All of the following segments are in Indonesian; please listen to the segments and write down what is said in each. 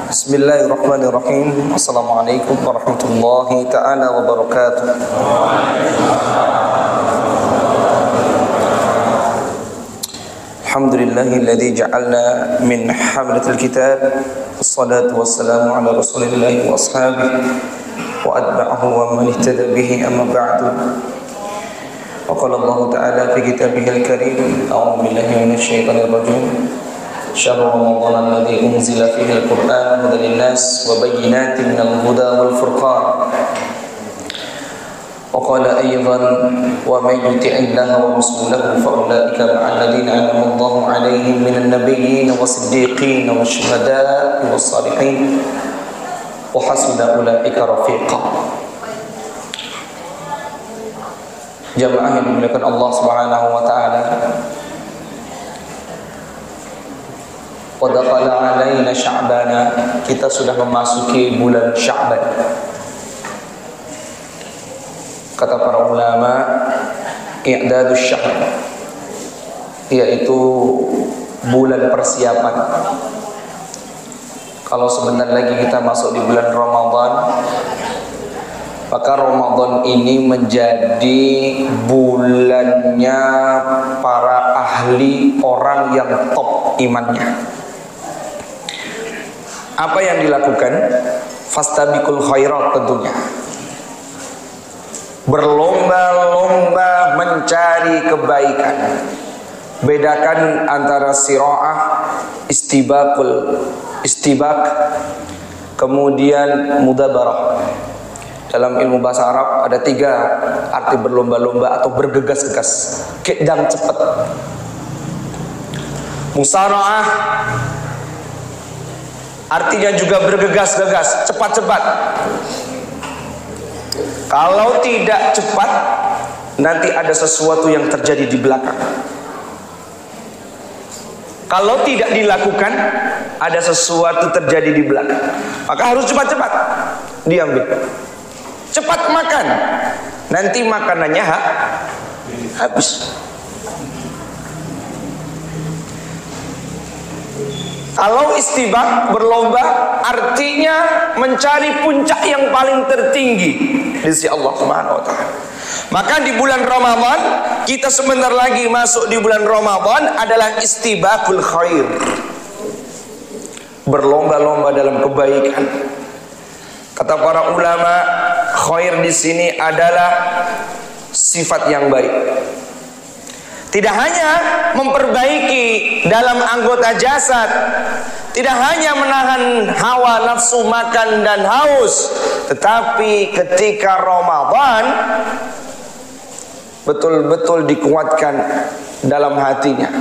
Bismillahirrahmanirrahim. Assalamualaikum warahmatullahi ta'ala wabarakatuh. Alhamdulillahilladzi ja'alna min hamlatil kitab. Assalatu wassalamu ala rasulillahi wa ashabihi wa atba'ahu wa man ihtada bihi, amma ba'du. Wa qala Allah ta'ala fi kitabihil karim, a'udzu billahi minasy syaithanir rajim. Syahrul Ramadan alladzi unzila fihi al-Qur'an hudan lin-nas wa bayyinatin minal huda wal furqan. Wa qala aidan wa may yuti'illaha wa rasulahu fa ulaika ma'al ladzina an'ama Allahu 'alaihim minan nabiyyin was-siddiqin wasyuhada'i was-shalihin wa hasuna ulaika rafiqa. Jamaah yang dimuliakan Allah Subhanahu wa taala, qad qala alaina sya'bana, kita sudah memasuki bulan Sya'ban. Kata para ulama, i'dadus syahr, yaitu bulan persiapan. Kalau sebentar lagi kita masuk di bulan Ramadan, maka Ramadan ini menjadi bulannya para ahli, orang yang top imannya. Apa yang dilakukan? Fastabiqul khairat, tentunya berlomba-lomba mencari kebaikan. Bedakan antara sira'ah, istibak, kemudian mudabarah. Dalam ilmu bahasa Arab ada 3 arti berlomba-lomba atau bergegas-gegas, kedang cepat. Musara'ah artinya juga bergegas-gegas, cepat-cepat. Kalau tidak cepat, nanti ada sesuatu yang terjadi di belakang. Kalau tidak dilakukan, ada sesuatu terjadi di belakang. Maka harus cepat-cepat diambil. Cepat makan, nanti makanannya habis. Kalau istibak, berlomba, artinya mencari puncak yang paling tertinggi di sisi Allah Subhanahu wa taala. Maka di bulan Ramadan, kita sebentar lagi masuk di bulan Ramadan, adalah istibakul khair. Berlomba-lomba dalam kebaikan. Kata para ulama, khair di sini adalah sifat yang baik. Tidak hanya memperbaiki dalam anggota jasad, tidak hanya menahan hawa nafsu makan dan haus, tetapi ketika Ramadan betul-betul dikuatkan dalam hatinya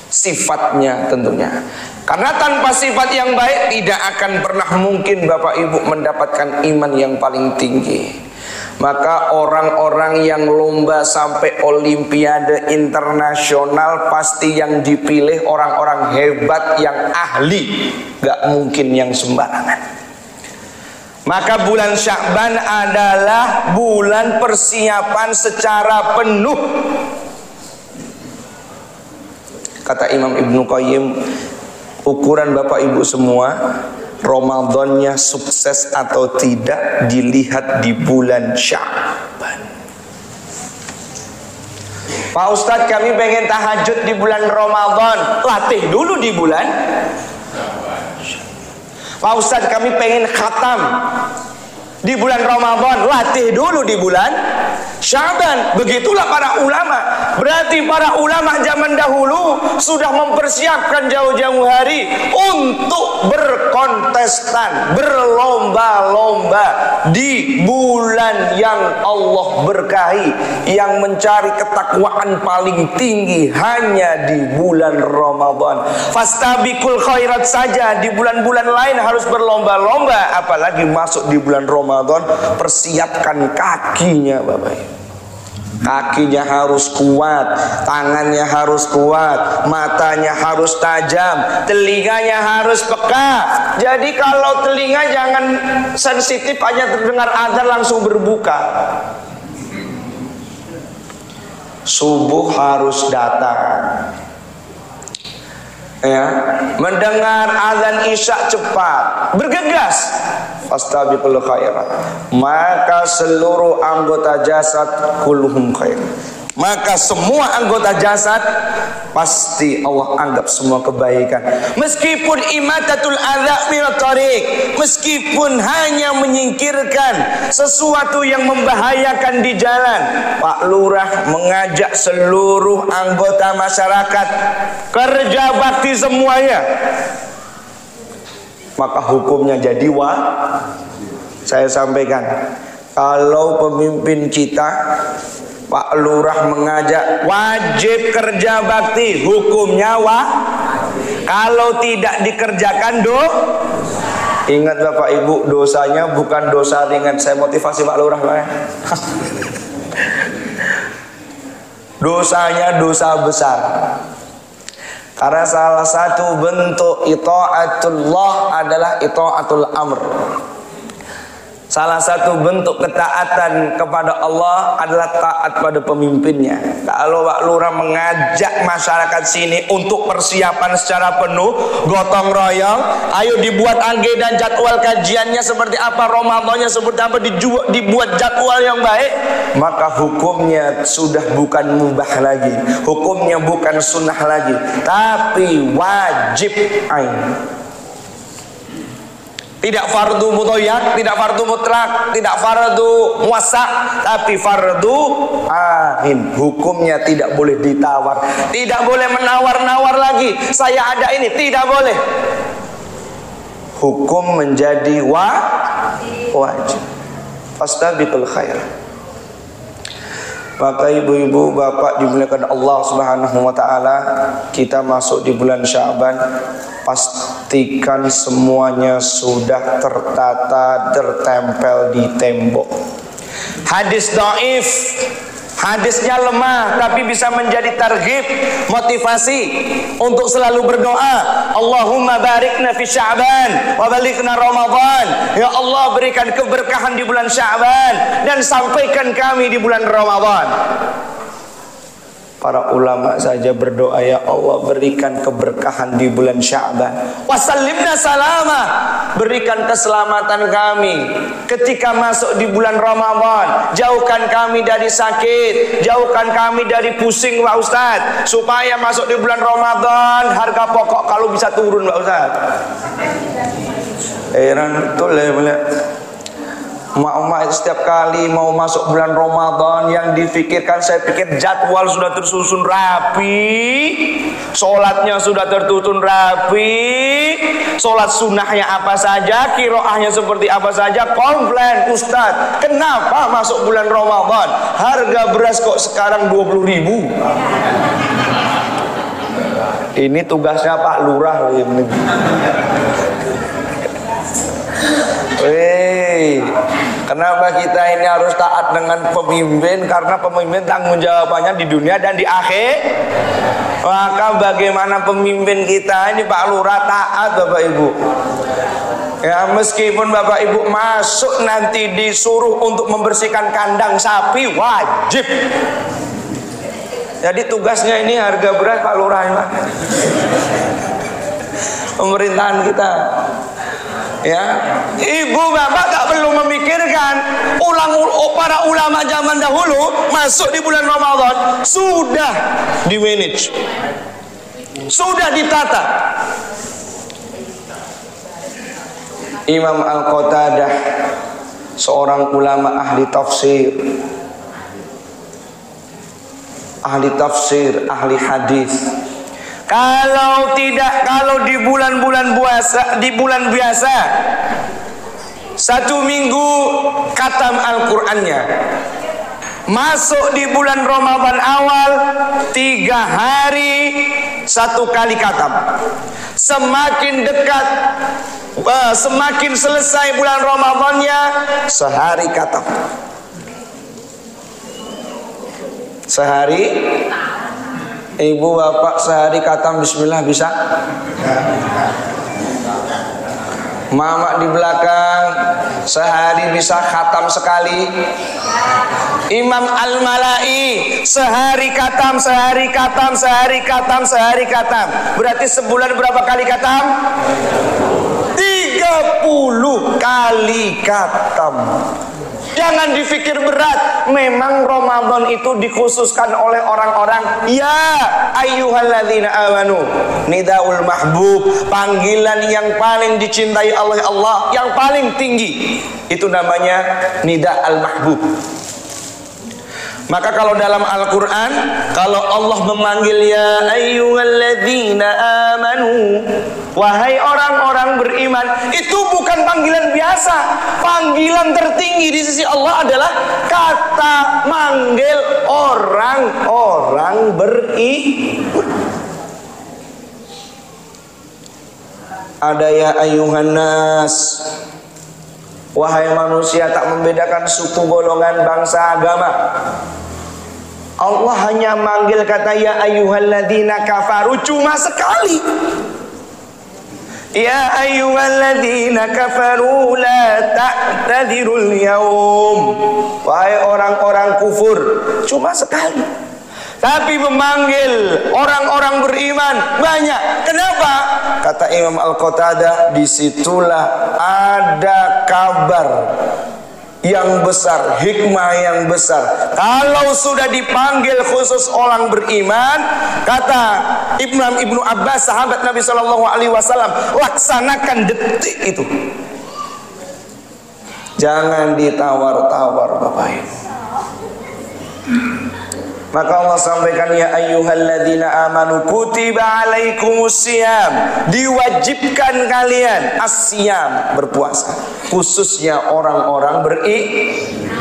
sifatnya, tentunya. Karena tanpa sifat yang baik tidak akan pernah mungkin Bapak Ibu mendapatkan iman yang paling tinggi. Maka orang-orang yang lomba sampai olimpiade internasional, pasti yang dipilih orang-orang hebat yang ahli, gak mungkin yang sembarangan. Maka bulan Sya'ban adalah bulan persiapan secara penuh. Kata Imam Ibnu Qayyim, ukuran Bapak Ibu semua, Ramadannya sukses atau tidak dilihat di bulan Sya'ban. Pak Ustadz, kami pengen tahajud di bulan Ramadan. Latih dulu di bulan. Pak Ustadz, kami pengen khatam di bulan Ramadan. Latih dulu di bulan Sya'ban. Begitulah para ulama. Berarti para ulama zaman dahulu sudah mempersiapkan jauh-jauh hari untuk berkontestan, berlomba-lomba di bulan yang Allah berkahi, yang mencari ketakwaan paling tinggi hanya di bulan Ramadan. Fastabiqul khairat saja di bulan-bulan lain harus berlomba-lomba, apalagi masuk di bulan Ramadan. Persiapkan kakinya, Bapak. Kakinya harus kuat, tangannya harus kuat, matanya harus tajam, telinganya harus peka. Jadi kalau telinga jangan sensitif, hanya terdengar azan langsung berbuka. Subuh harus datang. Ya, mendengar azan isya cepat, bergegas, fastabiqul khairat, maka seluruh anggota jasad kulluhum khair. Maka semua anggota jasad pasti Allah anggap semua kebaikan. Meskipun imatatul adza minat thariq, meskipun hanya menyingkirkan sesuatu yang membahayakan di jalan, Pak Lurah mengajak seluruh anggota masyarakat kerja bakti semuanya, maka hukumnya jadi saya sampaikan, kalau pemimpin kita Pak Lurah mengajak wajib kerja bakti, hukumnya kalau tidak dikerjakan ingat Bapak Ibu, dosanya bukan dosa ringan. Saya motivasi Pak Lurah Pak ya. Dosanya dosa besar. Karena salah satu bentuk itaatullah adalah itaatul amr. Salah satu bentuk ketaatan kepada Allah adalah taat pada pemimpinnya. Kalau Pak Lurah mengajak masyarakat sini untuk persiapan secara penuh, gotong royong, ayo dibuat agenda jadwal kajiannya seperti apa, Ramadannya seperti apa, dibuat jadwal yang baik, maka hukumnya sudah bukan mubah lagi, hukumnya bukan sunnah lagi, tapi wajib ain. Tidak fardu muthoyak, tidak fardu mutlak, tidak fardu muwassa, tapi fardu ain. Hukumnya tidak boleh ditawar, tidak boleh menawar-nawar lagi. Saya ada ini, tidak boleh. Hukum menjadi wajib. Fastabiqul khairat. Maka ibu-ibu, bapak dimuliakan Allah Subhanahu wa taala, kita masuk di bulan Sya'ban, pastikan semuanya sudah tertata, tertempel di tembok. Hadis dhaif, hadisnya lemah, tapi bisa menjadi targhib, motivasi untuk selalu berdoa. Allahumma barikna fi Sya'ban wa balighna Ramadan. Ya Allah, berikan keberkahan di bulan Sya'ban dan sampaikan kami di bulan Ramadan. Para ulama saja berdoa, ya Allah berikan keberkahan di bulan Sya'ban. Wasallimna salama, berikan keselamatan kami ketika masuk di bulan Ramadan. Jauhkan kami dari sakit, jauhkan kami dari pusing Pak Ustaz, supaya masuk di bulan Ramadan harga pokok kalau bisa turun Pak Ustaz. Heran betul ya boleh. Emak-emak setiap kali mau masuk bulan Ramadan yang difikirkan, saya pikir jadwal sudah tersusun rapi, sholatnya sudah tersusun rapi, sholat sunnahnya apa saja, kiroahnya seperti apa saja, komplain Ustadz, kenapa masuk bulan Ramadan harga beras kok sekarang 20.000? Ini tugasnya Pak Lurah ini. Kenapa kita ini harus taat dengan pemimpin? Karena pemimpin tanggung jawabannya di dunia dan di akhir. Maka bagaimana pemimpin kita ini Pak Lurah taat Bapak Ibu. Ya, meskipun Bapak Ibu masuk nanti disuruh untuk membersihkan kandang sapi, wajib. Jadi tugasnya ini harga beras Pak Lurah ini, Pak. Pemerintahan kita. Ya, ibu bapak tak perlu memikirkan. Para ulama zaman dahulu masuk di bulan Ramadan sudah di manage, sudah ditata. Imam Al-Qatadah, seorang ulama ahli tafsir, ahli hadis. Kalau di bulan-bulan puasa, di bulan biasa, 1 minggu khatam Al-Qur'annya. Masuk di bulan Ramadan awal 3 hari 1 kali khatam. Semakin dekat, semakin selesai bulan Ramadannya, sehari khatam. Sehari. Ibu bapak sehari khatam bismillah bisa? Mama di belakang Sehari bisa khatam sekali. Imam Al-Malai sehari khatam, sehari khatam, sehari khatam, sehari khatam. Berarti sebulan berapa kali khatam? 30 kali khatam. Jangan dipikir berat. Memang Ramadan itu dikhususkan oleh orang-orang ya ayyuhalladzina amanu, nidaul mahbub, panggilan yang paling dicintai oleh Allah, yang paling tinggi. Itu namanya nida al-mahbub. Maka kalau dalam Al-Quran, kalau Allah memanggil ya ayyuhalladzina amanu, wahai orang-orang beriman, itu bukan panggilan biasa. Panggilan tertinggi di sisi Allah adalah kata manggil orang-orang beriman. Ada ya ayyuhan nas, wahai manusia, tak membedakan suku, golongan, bangsa, agama. Allah hanya manggil kata ya ayyuhalladzina kafaru cuma sekali. Ya ayyuhalladzina kafaru la ta'tadirul yaum. Wahai orang-orang kufur, cuma sekali. Tapi memanggil orang-orang beriman banyak. Kenapa? Kata Imam Al-Qatadah, disitulah ada kabar yang besar, hikmah yang besar. Kalau sudah dipanggil khusus orang beriman, kata Ibnu Abbas, sahabat Nabi Shallallahu Alaihi Wasallam, laksanakan detik itu. Jangan ditawar-tawar, Bapak Ibu. Maka Allah sampaikan ya ayyuhalladzina amanu kutiba alaikumusiyam, diwajibkan kalian asyam, berpuasa, khususnya orang-orang beriman.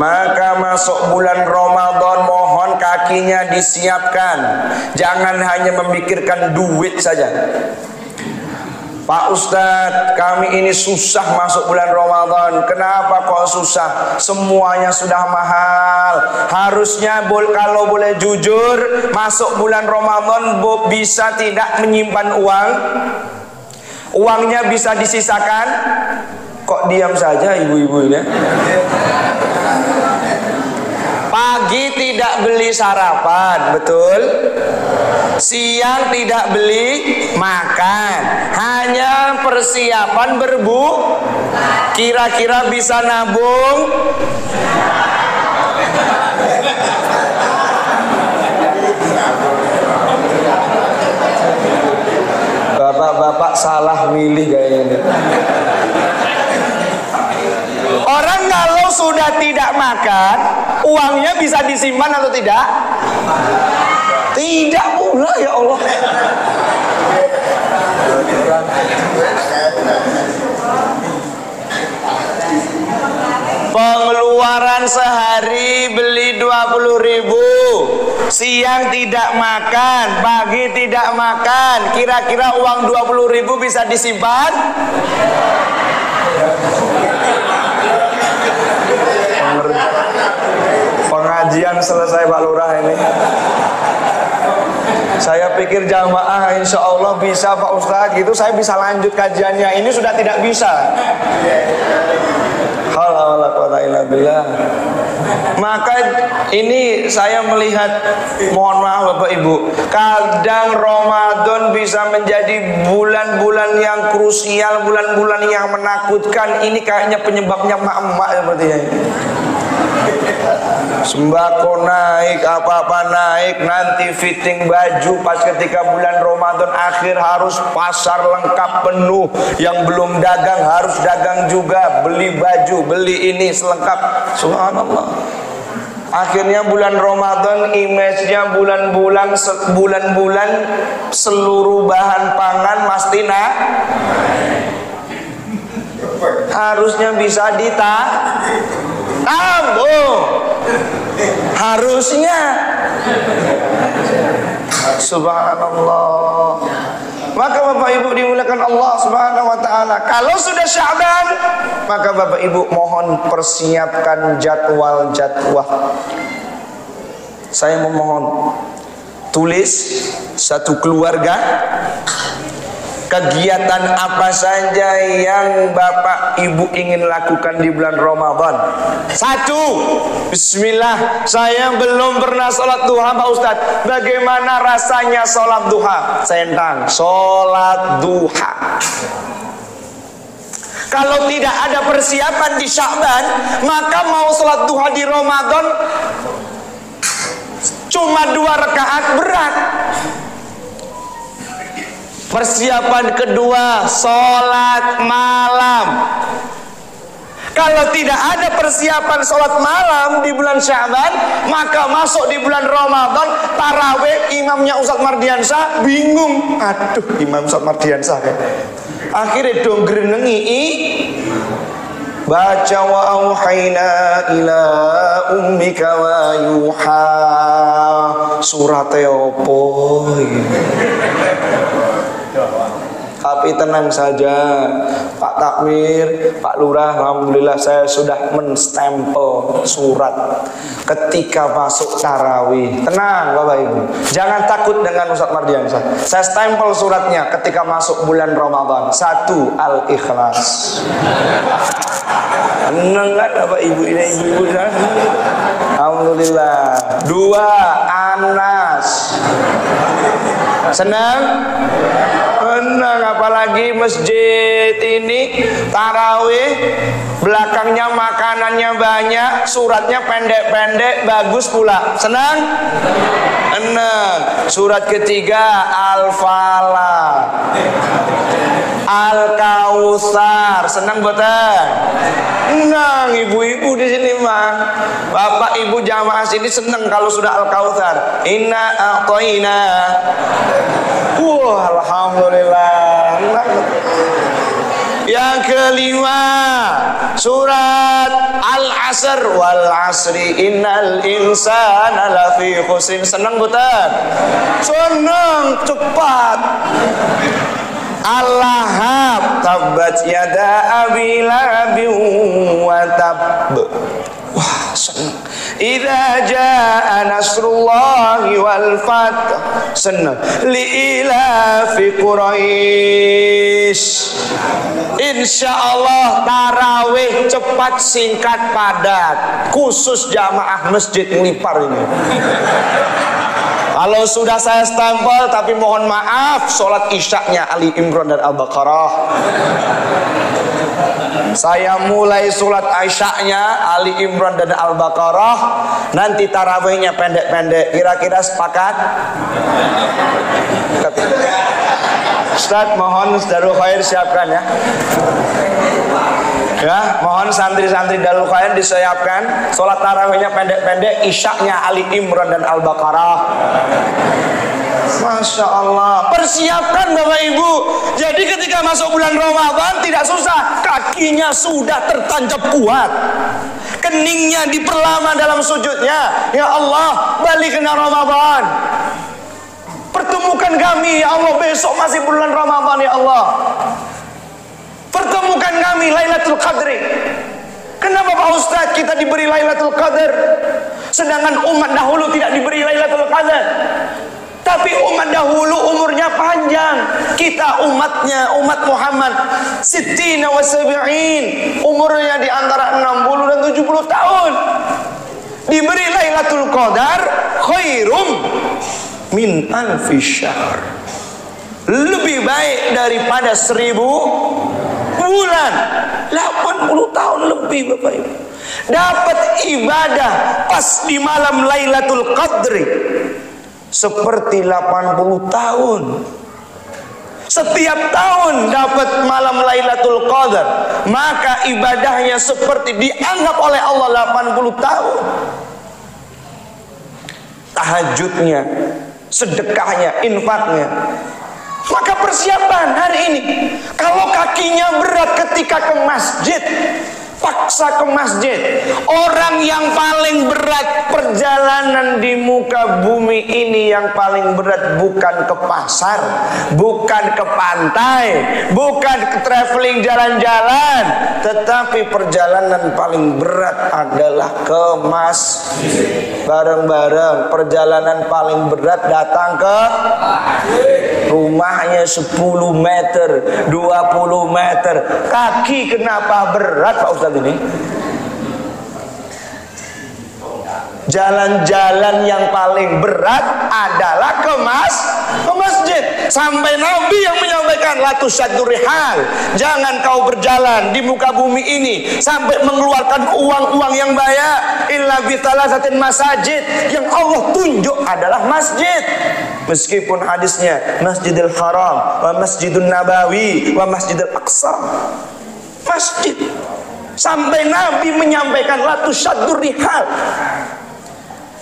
Maka masuk bulan Ramadan, mohon kakinya disiapkan. Jangan hanya memikirkan duit saja. Pak Ustadz, kami ini susah masuk bulan Ramadan. Kenapa kok susah? Semuanya sudah mahal. Harusnya kalau boleh jujur, masuk bulan Ramadan bisa tidak menyimpan uang? Uangnya bisa disisakan? Kok diam saja ibu-ibu ini? Pagi tidak beli sarapan, betul? Siang tidak beli makan, hanya persiapan kira-kira bisa nabung. Bapak-bapak salah milih kayaknya. Orang kalau sudah tidak makan, uangnya bisa disimpan atau tidak? Tidak pula, ya Allah. Pengeluaran sehari beli 20.000, siang tidak makan, pagi tidak makan, kira-kira uang 20.000 bisa disimpan? Pengajian selesai Pak Lurah ini. Saya pikir jamaah insya Allah bisa Pak Ustadz gitu, saya bisa lanjut kajiannya. Ini sudah tidak bisa. Maka ini saya melihat, mohon maaf Bapak Ibu, kadang Ramadan bisa menjadi bulan-bulan yang krusial, bulan-bulan yang menakutkan. Ini kayaknya penyebabnya emak-emak sepertinya. Sembako naik, apa-apa naik, nanti fitting baju pas ketika bulan Ramadan akhir harus pasar lengkap penuh, yang belum dagang harus dagang juga, beli baju, beli ini selengkap. Subhanallah. Akhirnya bulan Ramadan image-nya bulan-bulan seluruh bahan pangan mesti harusnya bisa harusnya. Subhanallah. Maka Bapak Ibu dimuliakan Allah Subhanahu wa taala, kalau sudah Sya'ban, maka Bapak Ibu mohon persiapkan jadwal-jadwal. Saya memohon, tulis satu keluarga kegiatan apa saja yang Bapak Ibu ingin lakukan di bulan Ramadan? 1. Bismillah, saya belum pernah sholat duha Pak Ustadz. Bagaimana rasanya sholat duha? Sentang, sholat duha. Kalau tidak ada persiapan di Sya'ban, maka mau sholat duha di Ramadan cuma 2 rakaat berat. Persiapan kedua, sholat malam. Kalau tidak ada persiapan sholat malam di bulan Sya'ban, maka masuk di bulan Ramadan, tarawih imamnya Ustadz Mardiansah bingung. Aduh, Imam Ustadz Mardiansah ya. Akhirnya dong gerenengi baca wa auhayna ila ummika wa yuha. Suratnya opo? Tapi tenang saja Pak Takmir, Pak Lurah, alhamdulillah saya sudah menstempel surat ketika masuk tarawih. Tenang Bapak Ibu, jangan takut dengan Ustadz Mardiansah. Saya stempel suratnya ketika masuk bulan Ramadan. 1. Al-Ikhlas. Tenang kan Bapak Ibu, ini ibu-ibu kan? Alhamdulillah. 2. Anas. Senang? Senang, apalagi masjid ini tarawih, belakangnya makanannya banyak, suratnya pendek-pendek, bagus pula. Senang? Senang. Surat ketiga Al-Falaq, Al-Kautsar. Senang betul? Senang ibu-ibu di sini mah. Bapak ibu jamaah sini senang kalau sudah Al-Kautsar. Inna a'tayna. Wah, alhamdulillah. Yang kelima, surat Al-Asr, wal asri innal insana lafi khusrin. Senang betul? Senang, cepat. Al-Lahab, tabbat yada abi lahabin wa tabb. Wah, senang. Idza jaa nasrullahi wal fath. Senang. Li ilafi Quraisy. Insyaallah tarawih cepat, singkat, padat. Khusus jamaah masjid Ngelipar ini. Kalau sudah saya stempel, tapi mohon maaf, sholat isyaknya Ali Imran dan Al-Baqarah. Saya mulai sholat isyaknya Ali Imran dan Al-Baqarah. Nanti tarawihnya pendek-pendek. Kira-kira sepakat? Ustaz, mohon Darul Khair siapkan ya. Ya, mohon santri-santri Darul Khair disiapkan. Sholat tarawihnya pendek-pendek, isyaknya Ali Imran dan Al-Baqarah. Masya Allah. Persiapkan Bapak Ibu. Jadi ketika masuk bulan Ramadan tidak susah. Kakinya sudah tertancap kuat, keningnya diperlama dalam sujudnya. Ya Allah, balikna Ramadan, pertemukan kami ya Allah, besok masih bulan Ramadan ya Allah. Pertemukan kami Lailatul Qadri. Kenapa Pak Ustadz kita diberi Lailatul Qadar, sedangkan umat dahulu tidak diberi Lailatul Qadar? Tapi umat dahulu umurnya panjang. Kita umatnya, umat Muhammad sittina wa sab'in, umurnya di antara 60 dan 70 tahun. Diberi Lailatul Qadar khairum min alfi syahr. Lebih baik daripada 1000 bulan. 80 tahun lebih Bapak Ibu. Dapat ibadah pas di malam Lailatul Qadri seperti 80 tahun. Setiap tahun dapat malam Lailatul Qadar, maka ibadahnya seperti dianggap oleh Allah 80 tahun. Tahajudnya, sedekahnya, infaknya. Maka persiapan hari ini. Kalau kakinya berat ketika ke masjid, paksa ke masjid. Orang yang paling berat perjalanan di muka bumi ini, yang paling berat bukan ke pasar, bukan ke pantai, bukan ke traveling jalan-jalan, tetapi perjalanan paling berat adalah ke masjid. Bareng-bareng perjalanan paling berat datang ke rumahnya 10 meter, 20 meter. Kaki kenapa berat Pak Ustadz ini? Jalan-jalan yang paling berat adalah ke masjid. Sampai Nabi yang menyampaikan, la tusyaddu rihal, jangan kau berjalan di muka bumi ini sampai mengeluarkan uang-uang yang banyak illa bi thalathatin masajid. Yang Allah tunjuk adalah masjid. Meskipun hadisnya Masjidil Haram, wa Masjidun Nabawi, wa Masjidil Aqsa. Masjid. Sampai Nabi menyampaikan la tusyaddu rihal.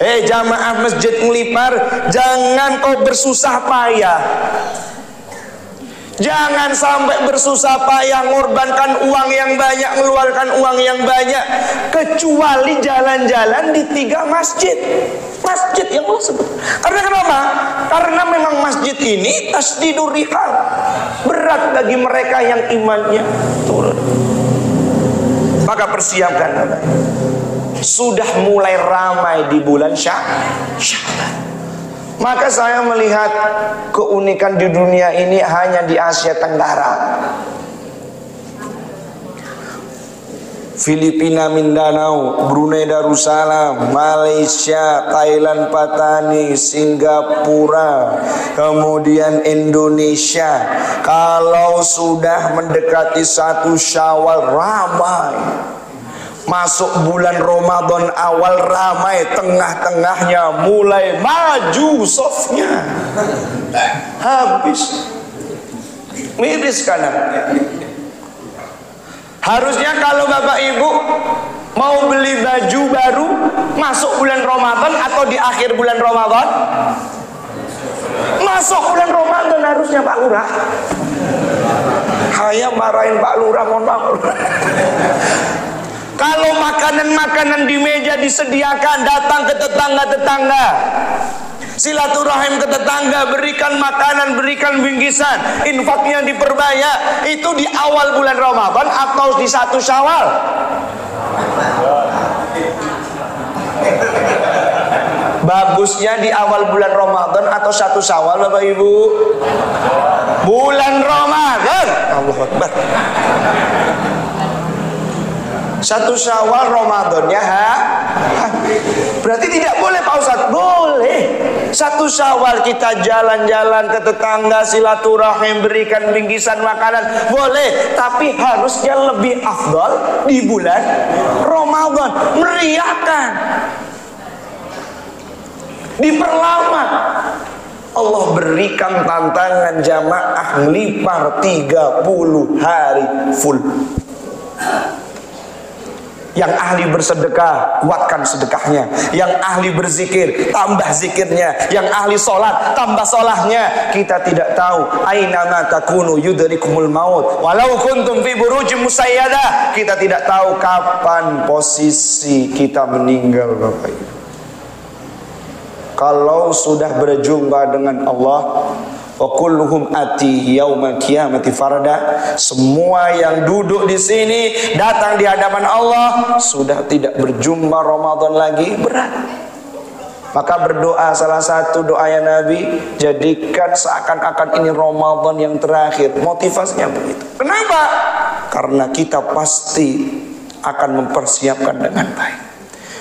Jamaah masjid Ngelipar, jangan kau bersusah payah. Jangan sampai bersusah payah mengorbankan uang yang banyak, mengeluarkan uang yang banyak, kecuali jalan-jalan di 3 masjid. Masjid yang Allah sebut. Karena kenapa? Karena memang masjid ini tasdidur rihal, berat bagi mereka yang imannya turun. Maka persiapkan. Sudah mulai ramai di bulan Sya'ban. Maka saya melihat keunikan di dunia ini hanya di Asia Tenggara. Filipina Mindanao, Brunei Darussalam, Malaysia, Thailand Patani, Singapura, kemudian Indonesia. Kalau sudah mendekati 1 Syawal ramai. Masuk bulan Ramadan awal ramai, tengah-tengahnya mulai maju softnya, habis miris kanan. Harusnya kalau Bapak Ibu mau beli baju baru masuk bulan Ramadan atau di akhir bulan Ramadan? Masuk bulan Ramadan harusnya Pak Lurah. Saya marahin Pak Lurah, mohon maaf. Kalau makanan-makanan di meja disediakan, datang ke tetangga-tetangga, silaturahim ke tetangga, berikan makanan, berikan bingkisan, infaknya diperbanyak. Itu di awal bulan Ramadan atau di 1 Syawal? Bagusnya di awal bulan Ramadan atau 1 Syawal Bapak Ibu? Bulan Ramadan. Allahu Akbar. 1 Syawal Ramadannya berarti tidak boleh Pak Ustadz? Boleh. 1 Syawal kita jalan-jalan ke tetangga, silaturahim, berikan bingkisan makanan, boleh. Tapi harusnya lebih afdal di bulan Ramadan. Meriahkan, diperlama. Allah berikan tantangan jamaah Ngelipar 30 hari full. Yang ahli bersedekah, kuatkan sedekahnya. Yang ahli berzikir, tambah zikirnya. Yang ahli sholat, tambah sholahnya. Kita tidak tahu aina ma takunu yudrikumul maut walau kuntum fi burujim musayyadah. Kita tidak tahu kapan posisi kita meninggal Bapak Ibu. Kalau sudah berjumpa dengan Allah, wa kulluhum ati yaumal qiyamati farada. Semua yang duduk di sini datang di hadapan Allah, sudah tidak berjumpa Ramadan lagi, berat. Maka berdoa, salah satu doanya Nabi, jadikan seakan-akan ini Ramadan yang terakhir. Motivasinya begitu. Kenapa? Karena kita pasti akan mempersiapkan dengan baik.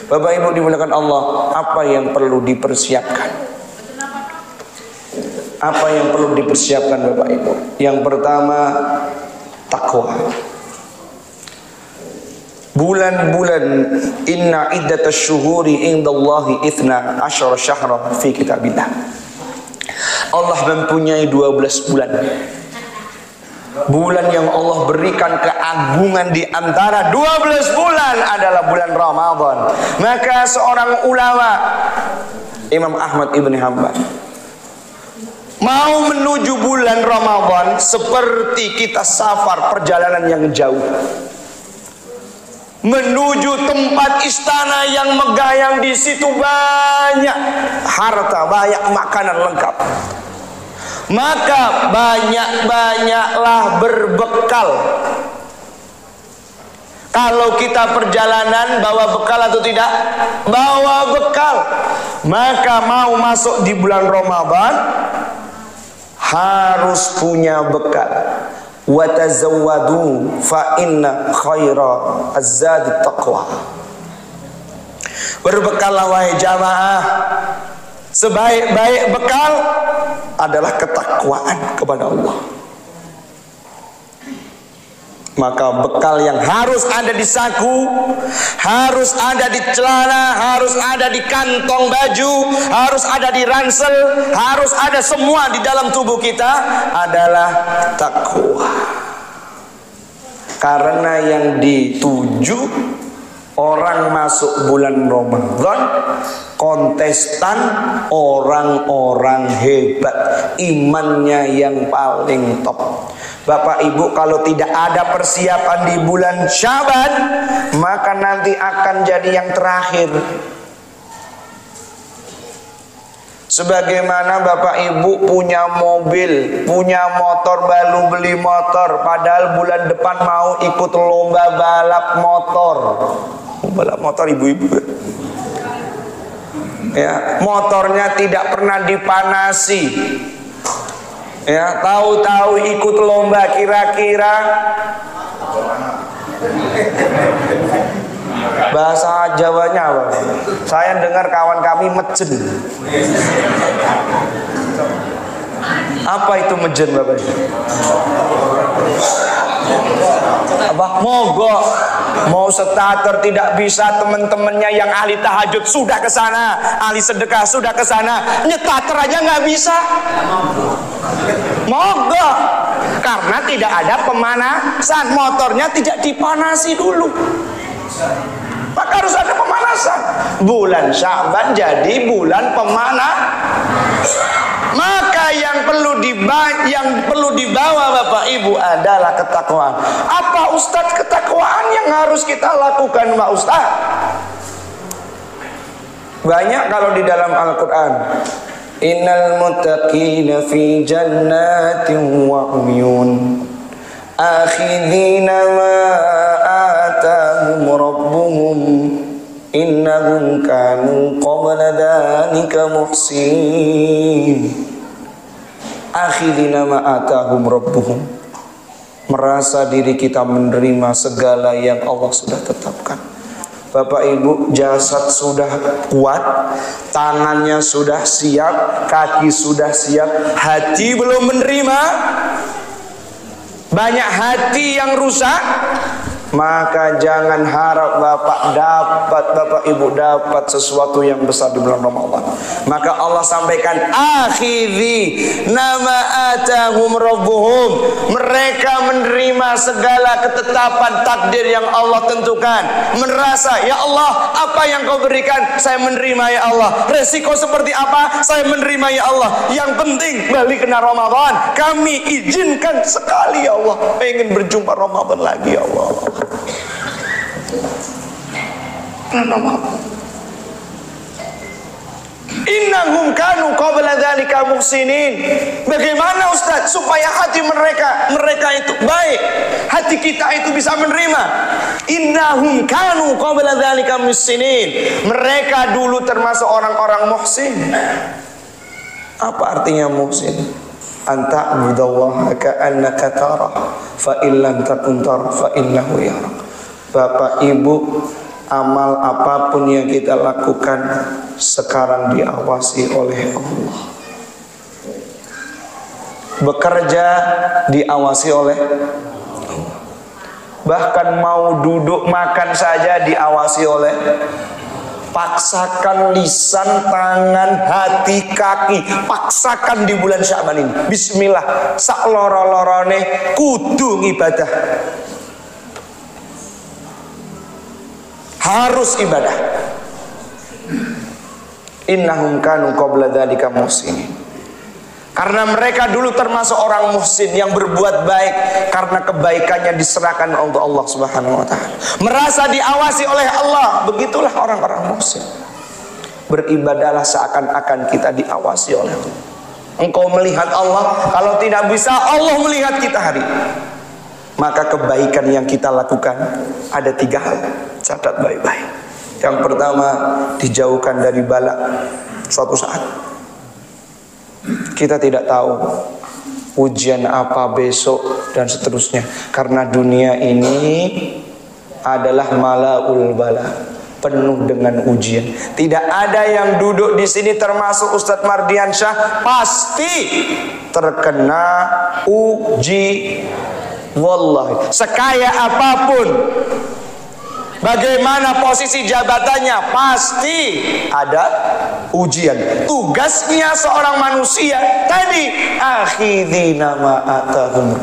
Bapak Ibu dimuliakan Allah, apa yang perlu dipersiapkan? Apa yang perlu dipersiapkan Bapak Ibu? Yang pertama, takwa. Bulan-bulan inna iddatash syuhuri indallahi 12 syahra fi kitabillah. Allah mempunyai 12 bulan. Bulan yang Allah berikan keagungan di antara 12 bulan adalah bulan Ramadan. Maka seorang ulama, Imam Ahmad Ibn Hanbal, mau menuju bulan Ramadan seperti kita safar perjalanan yang jauh. menuju tempat istana yang megah, yang di situ banyak harta, banyak makanan lengkap. Maka banyak-banyaklah berbekal. Kalau kita perjalanan bawa bekal atau tidak? Bawa bekal. Maka mau masuk di bulan Ramadan harus punya bekal. Wa tazawwadu fa inna khaira az-zadi taqwa. Berbekallah wahai jamaah. Sebaik-baik bekal adalah ketakwaan kepada Allah. Maka bekal yang harus ada di saku, harus ada di celana, harus ada di kantong baju, harus ada di ransel, harus ada semua di dalam tubuh kita adalah takwa. Karena yang dituju orang masuk bulan Ramadan, kontestan orang-orang hebat, imannya yang paling top. Bapak Ibu, kalau tidak ada persiapan di bulan Syaban, maka nanti akan jadi yang terakhir. Sebagaimana Bapak Ibu punya mobil, punya motor, baru beli motor, padahal bulan depan mau ikut lomba balap motor. Balap motor ibu-ibu. Ya, motornya tidak pernah dipanasi. Ya, tahu-tahu ikut lomba, kira-kira bahasa Jawanya apa? Saya dengar kawan kami mejen. Apa itu mejen, Bapak? Apa? Mogok. Mau starter tidak bisa, teman-temannya yang ahli tahajud sudah ke sana, ahli sedekah sudah ke sana, nyetater aja nggak bisa. Mogok. Karena tidak ada pemanasan, motornya tidak dipanasi dulu. Maka harus ada pemanasan. Bulan Syaban jadi bulan pemanas. Maka yang perlu dibawa Bapak Ibu adalah ketakwaan. Apa Ustadz ketakwaan yang harus kita lakukan, Pak Ustadz? Banyak kalau di dalam Al-Quran. Innal muttaqina fi jannatin wa uyun akhidhina ma atahum rabbuhum innahum kanu qabla dhalika muhsinin. Akhidhina ma atahum rabbuhum, merasa diri kita menerima segala yang Allah sudah tetapkan. Bapak Ibu, jasad sudah kuat, tangannya sudah siap, kaki sudah siap, hati belum menerima. Banyak hati yang rusak. Maka jangan harap Bapak Ibu dapat sesuatu yang besar di bulan Ramadan. Maka Allah sampaikan akhidhi nama atahum rabbuhum, mereka menerima segala ketetapan takdir yang Allah tentukan. Merasa, ya Allah, apa yang kau berikan saya menerima ya Allah. Resiko seperti apa saya menerima ya Allah. Yang penting balik kena Ramadan, kami izinkan sekali ya Allah, pengen berjumpa Ramadan lagi ya Allah. Innahum kanu qabla dzalika muhsinin. Bagaimana Ustaz supaya hati mereka itu baik, hati kita itu bisa menerima? Innahum kanu qabla dzalika muhsinin. Mereka dulu termasuk orang-orang muhsin. Apa artinya muhsin? Anta abdallaha ka'annaka tarah fa illam takun tarah fa innahu yarak. Bapak Ibu, amal apapun yang kita lakukan sekarang diawasi oleh Allah. Bekerja diawasi oleh Allah. Bahkan mau duduk makan saja diawasi oleh. Paksakan lisan, tangan, hati, kaki, paksakan di bulan Syaban ini. Bismillah, sak loro-lorone kudu ibadah. Harus ibadah. Innahum kanu qabla dzalika muhsinin. Karena mereka dulu termasuk orang muhsin yang berbuat baik, karena kebaikannya diserahkan untuk Allah Subhanahu wa taala. Merasa diawasi oleh Allah, begitulah orang-orang muhsin. Beribadahlah seakan-akan kita diawasi oleh Allah. Engkau melihat Allah, kalau tidak bisa Allah melihat kita hari ini. Maka kebaikan yang kita lakukan ada 3 hal. Catat baik-baik. Yang pertama, dijauhkan dari bala suatu saat. Kita tidak tahu ujian apa besok dan seterusnya. Karena dunia ini adalah malaul bala, penuh dengan ujian. Tidak ada yang duduk di sini termasuk Ustadz Mardiansyah pasti terkena uji. Wallahi, sekaya apapun, bagaimana posisi jabatannya, pasti ada ujian. Tugasnya seorang manusia tadi, akhidina ma'atahum.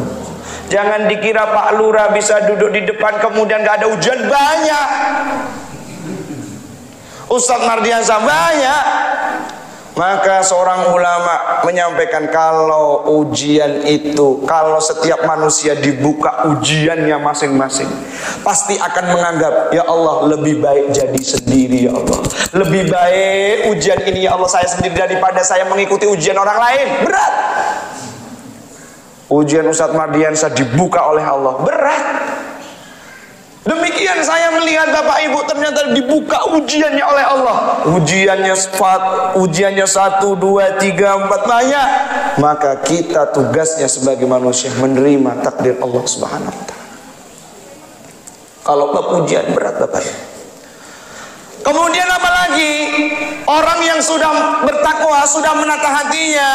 Jangan dikira Pak Lurah bisa duduk di depan kemudian gak ada ujian. Banyak. Ustadz Mardiansyah banyak. Maka seorang ulama menyampaikan, kalau ujian itu, kalau setiap manusia dibuka ujiannya masing-masing, pasti akan menganggap, ya Allah, lebih baik jadi sendiri, ya Allah. Lebih baik ujian ini, ya Allah, saya sendiri daripada saya mengikuti ujian orang lain. Berat. Ujian Ustadz Mardiansyah dibuka oleh Allah, berat. Demikian saya melihat Bapak Ibu ternyata dibuka ujiannya oleh Allah. Ujiannya 1, 2, 3, 4 banyak. Maka kita tugasnya sebagai manusia menerima takdir Allah Subhanahu wa taala. Kalau bab ujian berat Bapak Ibu. Kemudian apalagi orang yang sudah bertakwa, sudah menata hatinya,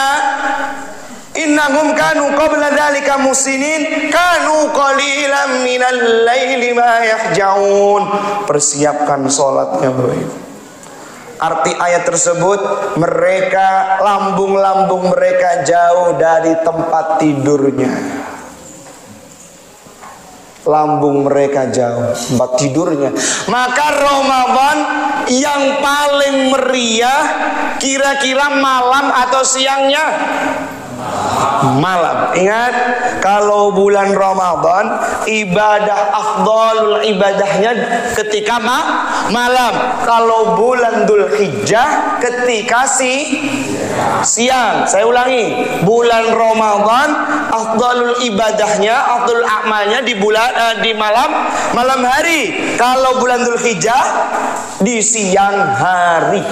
innahum kanu qabla dzalika musinin kanu qalilan minal laili ma yahjaun. Persiapkan salatnya Bapak Ibu. Arti ayat tersebut, mereka lambung-lambung mereka jauh dari tempat tidurnya. Lambung mereka jauh tempat tidurnya. Maka Ramadan yang paling meriah kira-kira malam atau siangnya? Malam. Ingat, kalau bulan Ramadan ibadah afdalul ibadahnya ketika malam. Kalau bulan Dzulhijjah ketika siang. Saya ulangi, bulan Ramadan afdalul ibadahnya, afdalul amalnya di malam hari. Kalau bulan Dzulhijjah di siang hari.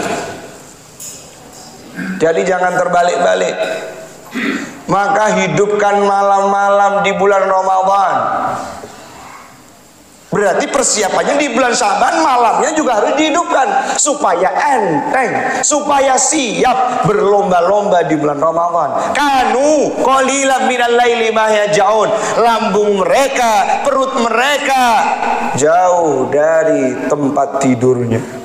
Jadi jangan terbalik-balik. Maka hidupkan malam-malam di bulan Ramadan. Berarti persiapannya di bulan Syaban, malamnya juga harus dihidupkan supaya enteng, supaya siap berlomba-lomba di bulan Ramadan. Kanu qalilan minal laili ma yahjaun. Lambung mereka, perut mereka jauh dari tempat tidurnya.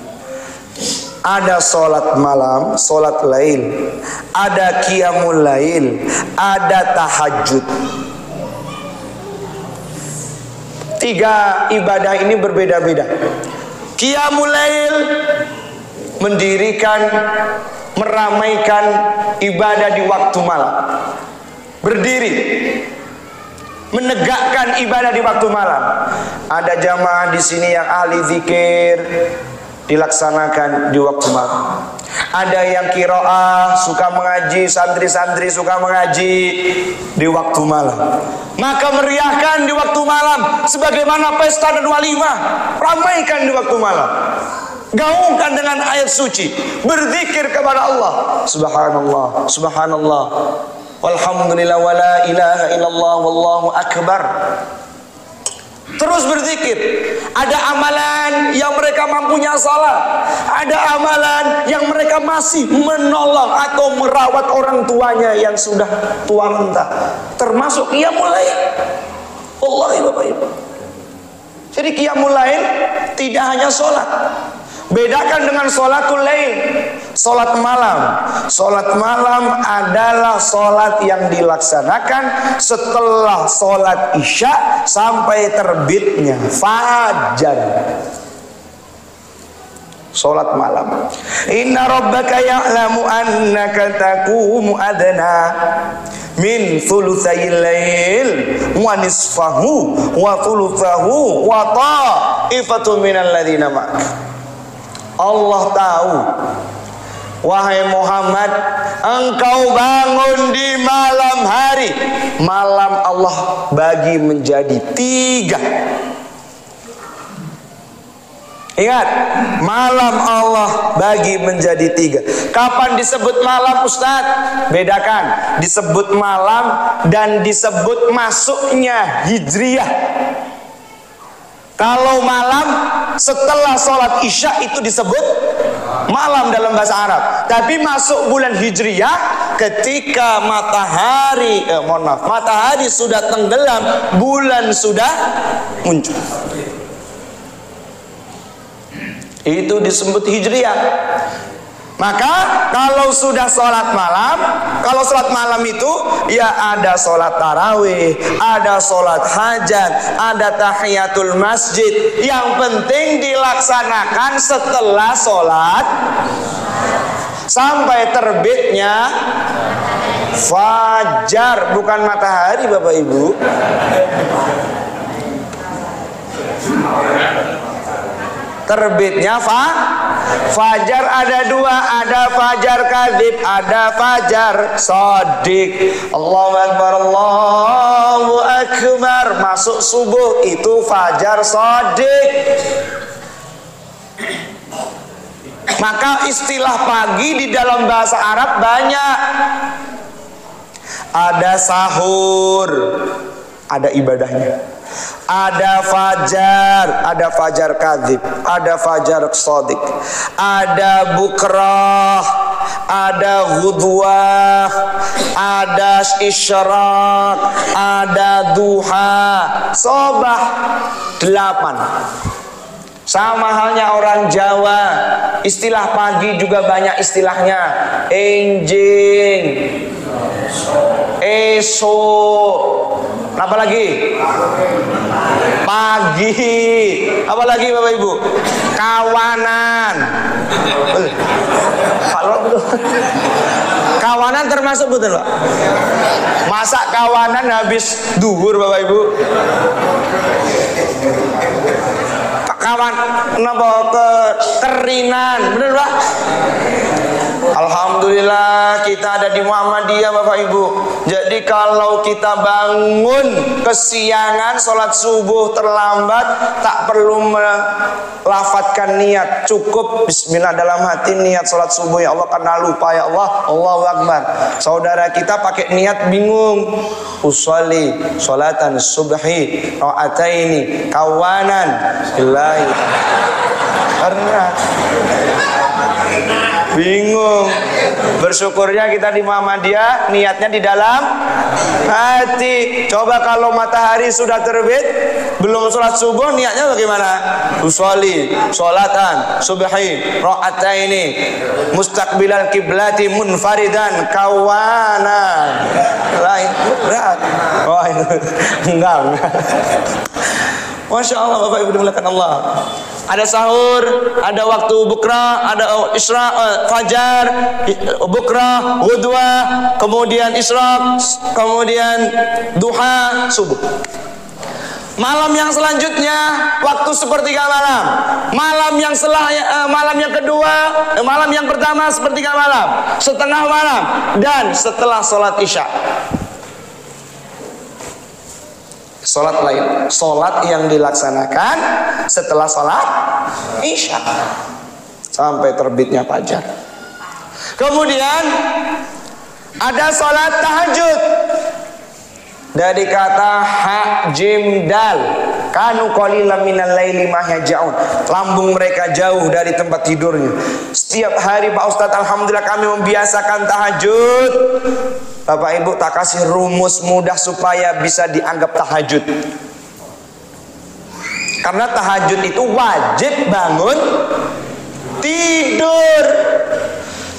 Ada sholat malam, sholat lail, ada qiyamul lail, ada tahajud. 3 ibadah ini berbeda-beda. Qiyamul lail mendirikan, meramaikan ibadah di waktu malam. Berdiri, menegakkan ibadah di waktu malam. Ada jamaah di sini yang ahli zikir, dilaksanakan di waktu malam. Ada yang qiraah, suka mengaji, santri-santri suka mengaji di waktu malam. Maka meriahkan di waktu malam sebagaimana pesta dan walimah. Ramaikan di waktu malam. Gaungkan dengan ayat suci, berzikir kepada Allah. Subhanallah, subhanallah, walhamdulillah, wala ilaha illallah, wallahu akbar. Terus berzikir. Ada amalan yang mereka mampunya salat. Ada amalan yang mereka masih menolong atau merawat orang tuanya yang sudah tua renta. Termasuk qiyamul lail. Wallahi Bapak Ibu. Jadi qiyamul lail tidak hanya sholat. Bedakan dengan sholatul lail, sholat malam. Sholat malam adalah sholat yang dilaksanakan setelah sholat isya sampai terbitnya fajar. Salat malam. Inna rabbaka ya'lamu annaka taqumu adna min thulutsayil lail wa nisfahu wa thulutsahu wa ta'ifatu minal ladzina ma'ak. Allah tahu, wahai Muhammad, engkau bangun di malam hari. Malam Allah bagi menjadi 3. Ingat, malam Allah bagi menjadi 3. Kapan disebut malam, Ustadz? Bedakan, disebut malam dan disebut masuknya Hijriyah. Kalau malam setelah sholat Isya itu disebut malam dalam bahasa Arab. Tapi masuk bulan Hijriyah ketika matahari sudah tenggelam, bulan sudah muncul. Itu disebut Hijriyah. Maka kalau sudah sholat malam, kalau sholat malam itu ya ada sholat tarawih, ada sholat hajat, ada tahiyatul masjid. Yang penting dilaksanakan setelah sholat sampai terbitnya fajar, bukan matahari, Bapak Ibu. Terbitnya fajar ada 2, ada fajar kadzib, ada fajar shadiq. Allahu akbar, Allahu akbar. Masuk subuh itu fajar shadiq. Maka istilah pagi di dalam bahasa Arab banyak. Ada sahur, ada ibadahnya. Ada fajar kadzib, ada fajar shadiq, ada bukrah, ada ghudwah, ada isyraq, ada duha, sobah. 8. Sama halnya orang Jawa, istilah pagi juga banyak istilahnya. Enjing, esok, apa lagi? Pagi. Apa lagi Bapak Ibu? Kawanan. Kawanan termasuk betul Pak? Masa kawanan habis duhur Bapak Ibu? Kawan, kenapa kekerinan? Bener Pak? Alhamdulillah kita ada di Muhammadiyah Bapak Ibu. Jadi kalau kita bangun kesiangan, sholat subuh terlambat, tak perlu melafatkan niat, cukup bismillah dalam hati, niat sholat subuh. Ya Allah, karena lupa ya Allah, Allahu Akbar. Saudara kita pakai niat bingung, usolli sholatan subhi ra'ataini kawanan billahi, karena bingung. Bersyukurnya kita di Muhammadiyah niatnya di dalam hati. Coba kalau matahari sudah terbit, belum sholat subuh, niatnya bagaimana? Usolli sholatan subhi ra'ataini mustaqbilal kiblati munfaridan kawanan. Lain berat. Oh itu enggak. Masya Allah Bapak Ibu dimuliakan Allah. Ada sahur, ada waktu bukra, ada isra, fajar, bukra, ghudwa, kemudian isra, kemudian duha, subuh. Malam yang selanjutnya waktu sepertiga malam. Malam yang kedua, malam yang pertama sepertiga malam, setengah malam, dan setelah sholat isya. Sholat lain, sholat yang dilaksanakan setelah sholat isya sampai terbitnya fajar. Kemudian ada sholat tahajud. Dari kata ha jim dal, kanu qalilan minal laili ma yahjaun. Lambung mereka jauh dari tempat tidurnya. Setiap hari Pak Ustadz, alhamdulillah kami membiasakan tahajud. Bapak Ibu tak kasih rumus mudah supaya bisa dianggap tahajud. Karena tahajud itu wajib bangun tidur.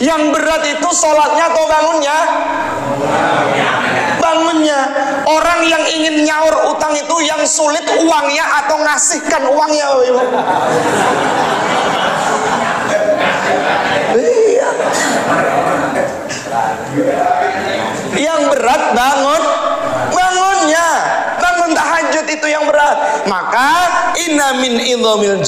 Yang berat itu sholatnya atau bangunnya? Bangunnya. Orang yang ingin nyaur utang itu yang sulit uangnya atau ngasihkan uangnya, Bapak Ibu?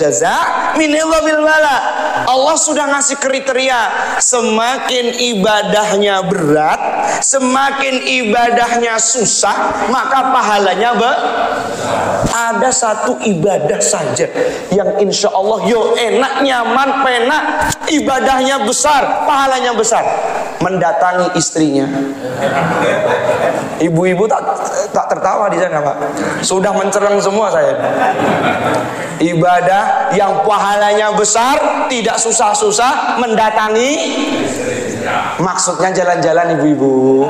jaza' min idhamil bala. Allah sudah ngasih kriteria, semakin ibadahnya berat, semakin ibadahnya susah, maka pahalanya ada satu ibadah saja yang insya Allah enak, nyaman, penak, ibadahnya besar, pahalanya besar. Mendatangi istrinya. Ibu-ibu tak tertawa di sana, Pak. Sudah mencereng semua saya. Ibadah yang pahalanya besar, tidak susah-susah, mendatangi. Maksudnya jalan-jalan ibu-ibu.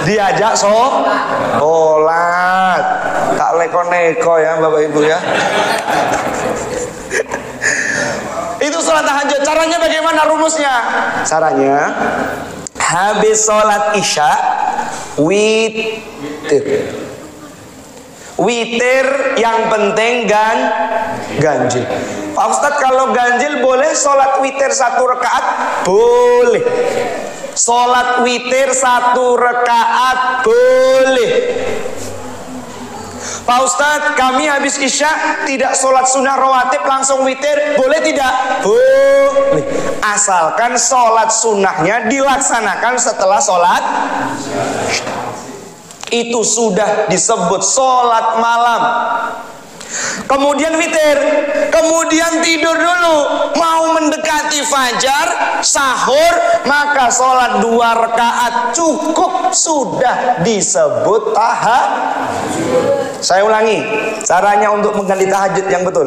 Diajak sholat. Tak neko-neko ya Bapak Ibu ya. Itu sholat tahajud. Caranya bagaimana rumusnya? Caranya, habis sholat isya, witir. Witir yang penting ganjil. Pak Ustadz, kalau ganjil boleh sholat witir 1 rakaat? Boleh. Sholat witir 1 rakaat boleh. Pak Ustadz, kami habis isya tidak sholat sunnah rawatib langsung witir, boleh tidak? Boleh. Asalkan sholat sunnahnya dilaksanakan setelah sholat. Itu sudah disebut sholat malam. Kemudian witir, kemudian tidur dulu. Mau mendekati fajar, sahur, maka sholat 2 rakaat cukup, sudah disebut tahajud. Saya ulangi, caranya untuk mengganti tahajud yang betul.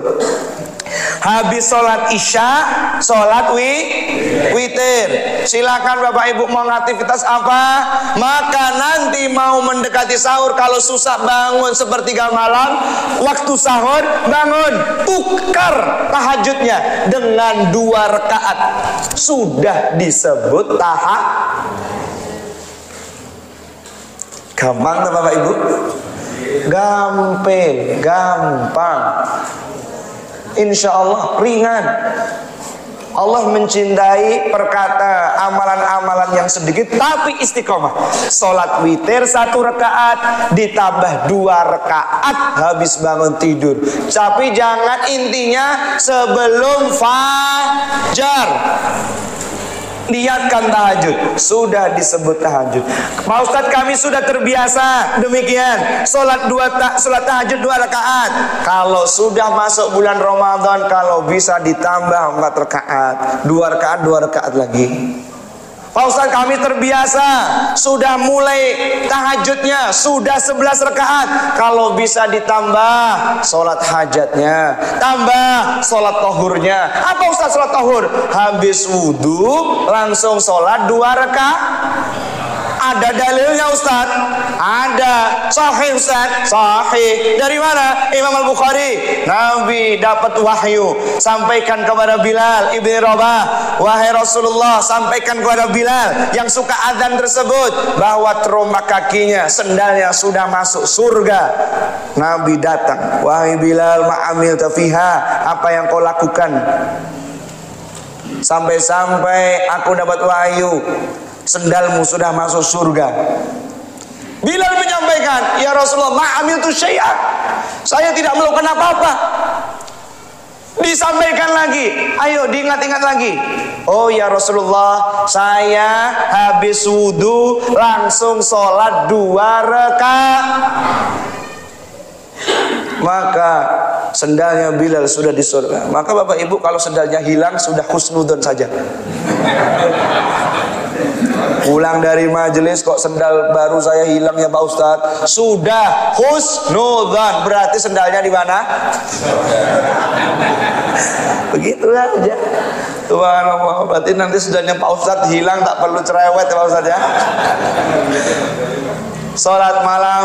Habis sholat isya, sholat witir. Silakan Bapak Ibu mau aktivitas apa, maka nanti mau mendekati sahur, kalau susah bangun sepertiga malam, waktu sahur bangun, tukar tahajudnya dengan 2 rakaat, sudah disebut tahajud. Gampang tuh Bapak Ibu? Gampang. Insya Allah ringan. Allah mencintai perkata amalan-amalan yang sedikit tapi istiqomah. Sholat witir 1 rakaat ditambah 2 rakaat habis bangun tidur. Tapi jangan, intinya sebelum fajar niatkan tahajud, sudah disebut tahajud. Pak Ustadz, kami sudah terbiasa demikian, sholat tahajud 2 rakaat. Kalau sudah masuk bulan Ramadan, kalau bisa ditambah 4 rakaat, 2 rakaat lagi. Pak Ustadz, kami terbiasa sudah mulai tahajudnya sudah 11 rakaat. Kalau bisa ditambah sholat hajatnya, tambah sholat tohurnya. Apa Ustadz sholat tohur? Habis wudhu langsung sholat 2 rakaat. Ada dalilnya Ustadz? Ada. Sahih Ustadz? Sahih. Dari mana? Imam Al-Bukhari. Nabi dapat wahyu, sampaikan kepada Bilal ibn Rabah, wahai Rasulullah, sampaikan kepada Bilal yang suka azan tersebut bahwa teromak kakinya, sendalnya sudah masuk surga. Nabi datang, wahai Bilal, ma'amil tafiha, apa yang kau lakukan? Sampai-sampai aku dapat wahyu, sendalmu sudah masuk surga. Bilal menyampaikan, ya Rasulullah, ma'amil tu syai'an, saya tidak melakukan apa-apa. Disampaikan lagi, ayo diingat-ingat lagi. Oh ya Rasulullah, saya habis wudhu langsung sholat 2 rakaat. Maka sendalnya Bilal sudah di surga. Maka Bapak Ibu, kalau sendalnya hilang sudah husnudzon saja. Pulang dari majelis kok sendal baru saya hilang ya Pak Ustadz, sudah husnudzon, berarti sendalnya di mana? Begitu aja. Subhanallah, berarti nanti sendalnya Pak Ustadz hilang tak perlu cerewet ya Pak Ustadz ya. Salat malam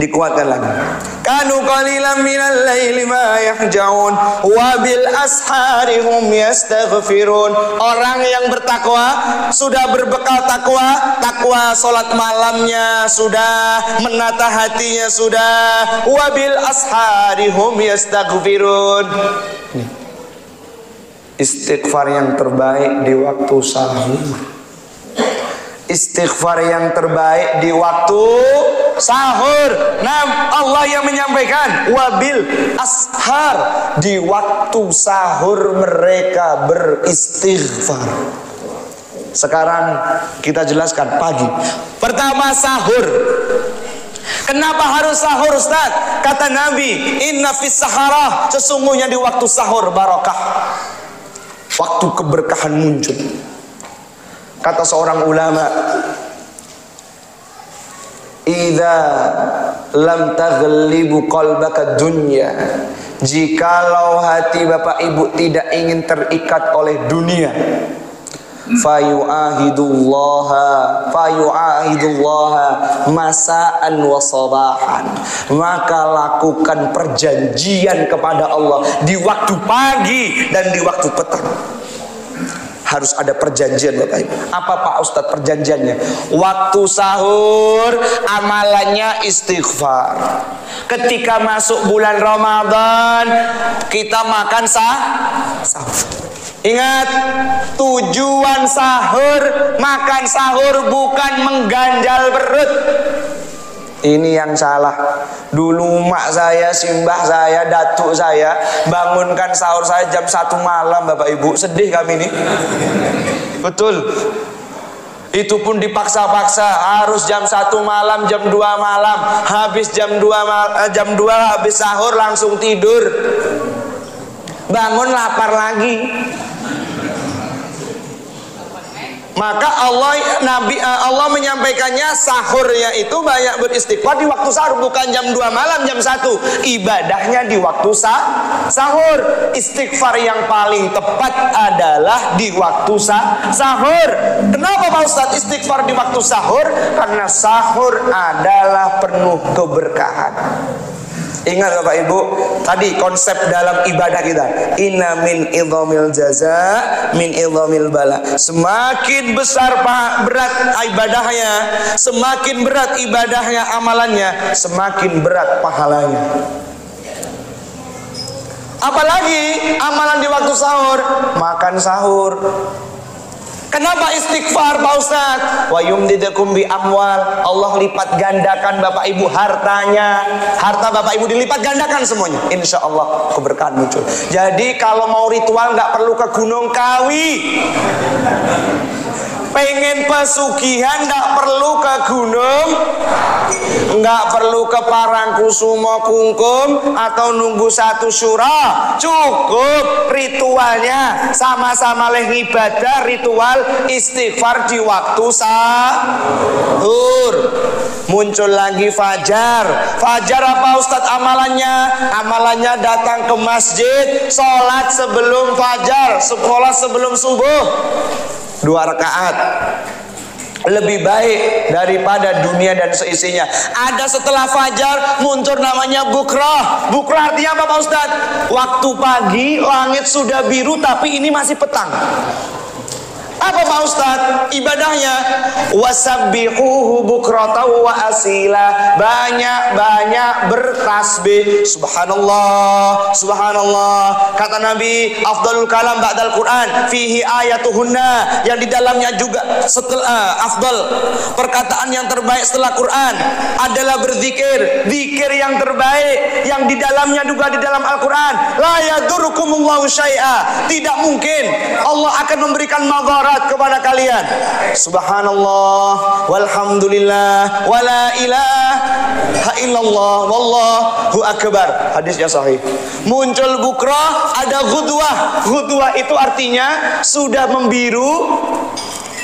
dikuatkan lagi. Kanu qalilan minal laili ma yahjaun wa bil ashari hum yastaghfirun. Orang yang bertakwa sudah berbekal takwa salat malamnya sudah, menata hatinya sudah, wa bil ashari hum yastaghfirun. Istighfar yang terbaik di waktu sahur. Istighfar yang terbaik di waktu sahur. Nah, Allah yang menyampaikan wabil ashar, di waktu sahur mereka beristighfar. Sekarang kita jelaskan pagi. Pertama, sahur. Kenapa harus sahur, Ustaz? Kata Nabi, inna fis saharah, sesungguhnya di waktu sahur barakah. Waktu keberkahan muncul. Kata seorang ulama, idza lam taghlibu qalbaka dunya, jikalau hati Bapak Ibu tidak ingin terikat oleh dunia, fayu'ahidullaha masa'an wa sabahan, maka lakukan perjanjian kepada Allah di waktu pagi dan di waktu petang. Harus ada perjanjian Bapak Ibu. Apa Pak Ustadz perjanjiannya? Waktu sahur amalannya istighfar. Ketika masuk bulan Ramadan kita makan sahur. Ingat, tujuan sahur, makan sahur bukan mengganjal perut. Ini yang salah. Dulu mak saya, simbah saya, datuk saya bangunkan sahur saya jam 1 malam Bapak Ibu. Sedih kami ini. Betul. Itu pun dipaksa-paksa, harus jam 1 malam, jam 2 malam. Habis jam 2 habis sahur langsung tidur. Bangun lapar lagi. Maka Allah menyampaikannya sahurnya itu banyak beristighfar di waktu sahur, bukan jam 2 malam, jam 1. Ibadahnya di waktu sahur. Istighfar yang paling tepat adalah di waktu sahur. Kenapa Pak Ustadz istighfar di waktu sahur? Karena sahur adalah penuh keberkahan. Ingat Bapak Ibu, tadi konsep dalam ibadah kita, inna min idhamil jaza min idhamil bala. Semakin besar berat ibadahnya, semakin berat ibadahnya, amalannya, semakin berat pahalanya. Apalagi amalan di waktu sahur, makan sahur. Kenapa istighfar Pak Ustaz? Wa yumdidukum bi amwal, Allah lipat gandakan Bapak Ibu hartanya. Harta Bapak Ibu dilipat gandakan semuanya. Insya Allah keberkahan muncul. Jadi kalau mau ritual nggak perlu ke Gunung Kawi. Pengen pesugihan nggak perlu ke gunung, nggak perlu ke Parangkusumo Kungkum atau nunggu 1 syura. Cukup ritualnya sama-sama leh ibadah, ritual istighfar di waktu sahur. Muncul lagi fajar. Fajar apa Ustadz amalannya? Amalannya datang ke masjid, sholat sebelum fajar, sholat sebelum subuh 2 rakaat. Lebih baik daripada dunia dan seisinya. Ada setelah fajar muncul namanya bukrah. Bukrah artinya apa Pak Ustadz? Waktu pagi langit sudah biru tapi ini masih petang. Apa Pak Ustadz? Ibadahnya wasabbihuhu bukratan wa asila. Banyak-banyak bertasbih. Subhanallah, subhanallah. Kata Nabi, afdalul kalam ba'dal Quran fihi ayatuhunna, yang di dalamnya juga setelah afdal, perkataan yang terbaik setelah Quran adalah berzikir. Zikir yang terbaik yang di dalamnya juga di dalam Al-Quran. La yadurukumullahu syai'a. Tidak mungkin Allah akan memberikan madarat kepada kalian. Subhanallah walhamdulillah wala ilaha illallah wallahu akbar. Hadisnya sahih. Muncul bukrah, ada ghudwah. Ghudwah itu artinya sudah membiru,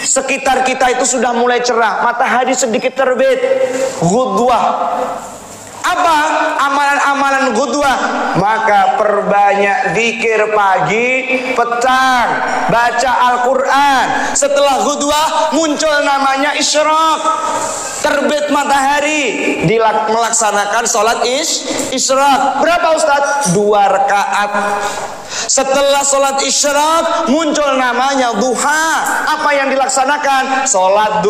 sekitar kita itu sudah mulai cerah, matahari sedikit terbit. Ghudwah. Apa amalan-amalan ghudwah? Maka perbanyak zikir pagi, petang, baca Al-Quran. Setelah ghudwah muncul namanya isyraq, terbit matahari, melaksanakan sholat isyraq. Berapa Ustaz? 2 rakaat. Setelah sholat isyraq muncul namanya duha. Apa yang dilaksanakan? Sholat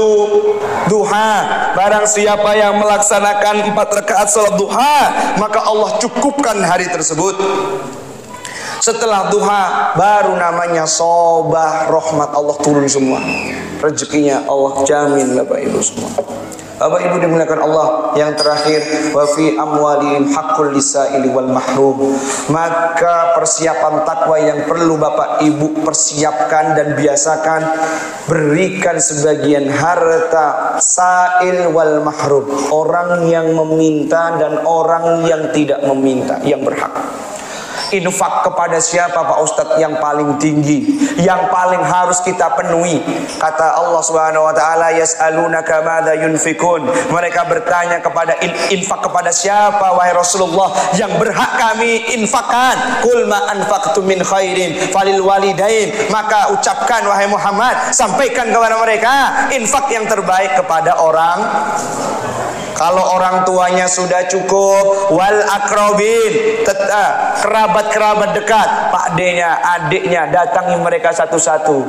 duha. Barang siapa yang melaksanakan 4 rakaat sholat duha, maka Allah cukupkan hari tersebut. Setelah duha baru namanya sobah, rahmat Allah turun semua. Rezekinya Allah jamin Bapak Ibu semua. Bapak Ibu dimuliakan Allah, yang terakhir, wa fi amwalihim haqqul lisaili wal mahrum. Maka persiapan takwa yang perlu Bapak Ibu persiapkan dan biasakan, berikan sebagian harta sail wal mahrum, orang yang meminta dan orang yang tidak meminta, yang berhak. Infak kepada siapa Pak Ustadz? Yang paling tinggi, yang paling harus kita penuhi. Kata Allah Subhanahu wa taala, yas'alunaka madza yunfikun. Mereka bertanya kepada infak kepada siapa wahai Rasulullah? Yang berhak kami infakkan. Qul ma anfaqtum min khairin falil walidain. Maka ucapkan wahai Muhammad, sampaikan kepada mereka, infak yang terbaik kepada orang, kalau orang tuanya sudah cukup, wal akrobin, kerabat-kerabat dekat, pak D-nya, adiknya, datangi mereka satu-satu.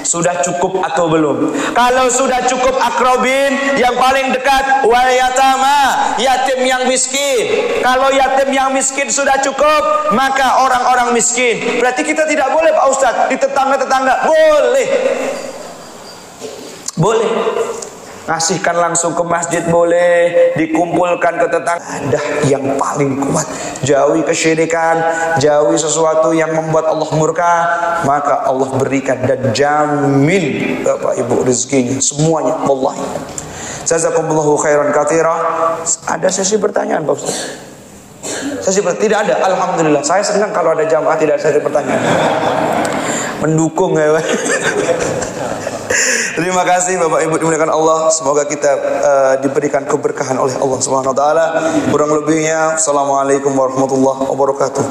Sudah cukup atau belum? Kalau sudah cukup akrobin, yang paling dekat, wal yatama, yatim yang miskin. Kalau yatim yang miskin sudah cukup, maka orang-orang miskin. Berarti kita tidak boleh Pak Ustadz di tetangga-tetangga. Boleh. Boleh. Ngasihkan langsung ke masjid boleh, dikumpulkan ke tetangga. Ada yang paling kuat, jauhi kesyirikan, jauhi sesuatu yang membuat Allah murka, maka Allah berikan dan jamin Bapak Ibu rezekinya semuanya. Wallahi. Jazakumullahu khairan katsira. Ada sesi pertanyaan Pak Ustaz? Sesi tidak ada. Alhamdulillah. Saya senang kalau ada jamaah tidak ada sesi pertanyaan. Mendukung ya Pak. Terima kasih Bapak Ibu dimuliakan Allah. Semoga kita diberikan keberkahan oleh Allah Subhanahu wa taala. Kurang lebihnya, assalamualaikum warahmatullahi wabarakatuh.